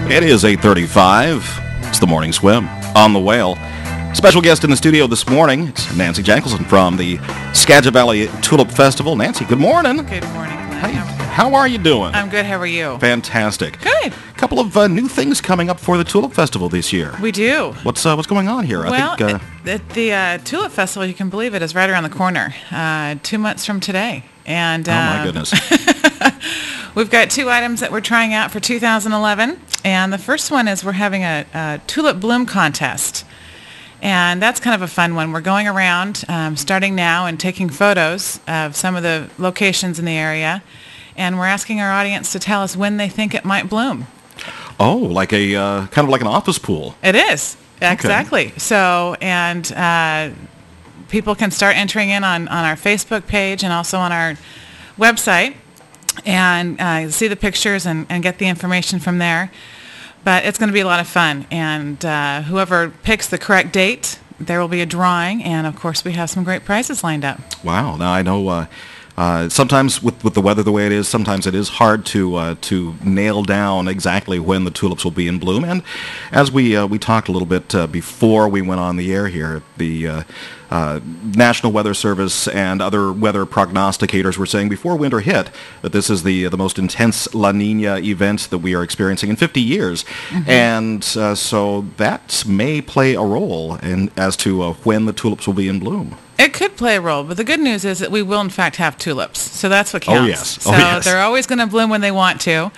It is 8:35. It's the morning swim on the Whale. Special guest in the studio this morning, it's Nancy Jankelson from the Skagit Valley Tulip Festival. Nancy, good morning. Good morning, Glenn. How are you doing? I'm good. How are you? Fantastic. Good. A couple of new things coming up for the Tulip Festival this year. We do. What's going on here? Well, I think the Tulip Festival, you can believe it, is right around the corner. 2 months from today. And oh my goodness. We've got two items that we're trying out for 2011. And the first one is we're having a tulip bloom contest. And that's kind of a fun one. We're going around starting now and taking photos of some of the locations in the area. And we're asking our audience to tell us when they think it might bloom. Oh, like a kind of like an office pool. It is. Exactly. Okay. So, and people can start entering in on our Facebook page and also on our website and see the pictures and get the information from there. But it's going to be a lot of fun. And whoever picks the correct date, there will be a drawing. And, of course, we have some great prizes lined up. Wow. Now, I know sometimes with the weather the way it is, sometimes it is hard to nail down exactly when the tulips will be in bloom. And as we talked a little bit before we went on the air here, the National Weather Service and other weather prognosticators were saying before winter hit that this is the most intense La Nina event that we are experiencing in 50 years. Mm-hmm. And so that may play a role as to when the tulips will be in bloom. It could play a role, but the good news is that we will, in fact, have tulips. So that's what counts. Oh, yes. So they're always going to bloom when they want to.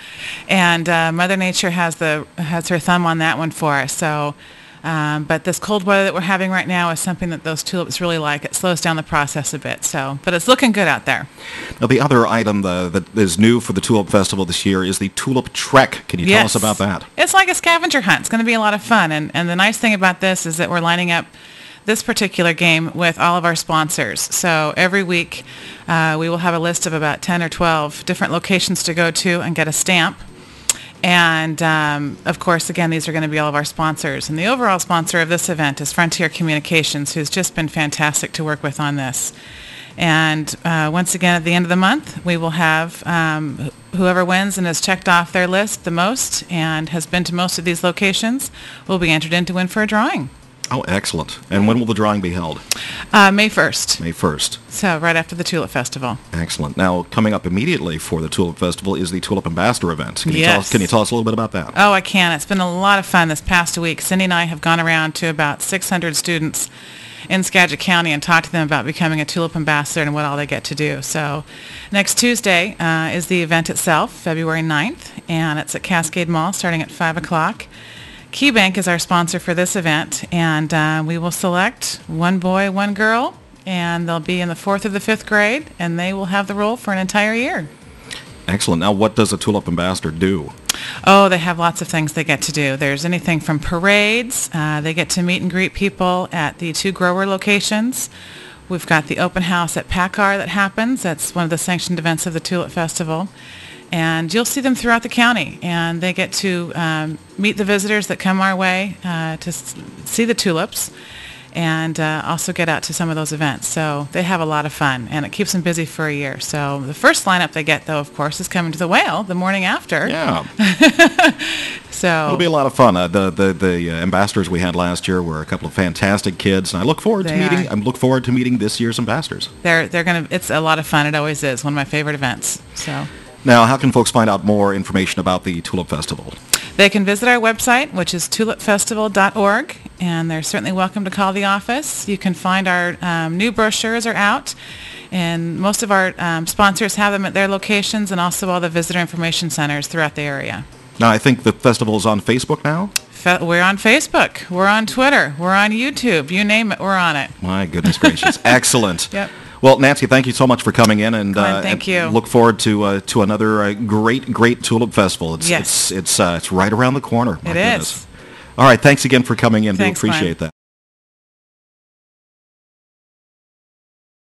And Mother Nature has her thumb on that one for us. So, but this cold weather that we're having right now is something that those tulips really like. It slows down the process a bit. So, but it's looking good out there. Now, the other item that is new for the Tulip Festival this year is the Tulip Trek. Can you tell us about that? It's like a scavenger hunt. It's going to be a lot of fun. And the nice thing about this is that we're lining up this particular game with all of our sponsors. So every week we will have a list of about 10 or 12 different locations to go to and get a stamp. And of course, again, these are going to be all of our sponsors. And the overall sponsor of this event is Frontier Communications, who's just been fantastic to work with on this. And once again, at the end of the month, we will have whoever wins and has checked off their list the most and has been to most of these locations will be entered in to win for a drawing. Oh, excellent. And when will the drawing be held? May 1st. May 1st. So right after the Tulip Festival. Excellent. Now, coming up immediately for the Tulip Festival is the Tulip Ambassador event. Can you tell us a little bit about that? Oh, I can. It's been a lot of fun this past week. Cindy and I have gone around to about 600 students in Skagit County and talked to them about becoming a Tulip Ambassador and what all they get to do. So next Tuesday is the event itself, February 9th, and it's at Cascade Mall starting at 5 o'clock. KeyBank is our sponsor for this event, and we will select one boy, one girl, and they'll be in the 4th or the 5th grade, and they will have the role for an entire year. Excellent. Now, what does a Tulip Ambassador do? Oh, they have lots of things they get to do. There's anything from parades. They get to meet and greet people at the 2 grower locations. We've got the open house at PACCAR that happens. That's one of the sanctioned events of the Tulip Festival. And you'll see them throughout the county, and they get to meet the visitors that come our way to see the tulips and also get out to some of those events. So they have a lot of fun, and it keeps them busy for a year. So the first lineup they get, though, of course, is coming to the Whale the morning after. Yeah. So it'll be a lot of fun. The ambassadors we had last year were a couple of fantastic kids, and I look forward to meeting this year's ambassadors. It's a lot of fun. It always is one of my favorite events. So. Now, how can folks find out more information about the Tulip Festival? They can visit our website, which is tulipfestival.org, and they're certainly welcome to call the office. You can find our new brochures are out, and most of our sponsors have them at their locations and also all the visitor information centers throughout the area. Now, I think the festival is on Facebook now? We're on Facebook. We're on Twitter. We're on YouTube. You name it, we're on it. My goodness gracious. Excellent. Yep. Well, Nancy, thank you so much for coming in, and Glenn, thank you. Look forward to another great Tulip Festival. It's right around the corner. It is. All right, thanks again for coming in. Thanks, do appreciate Glenn. that.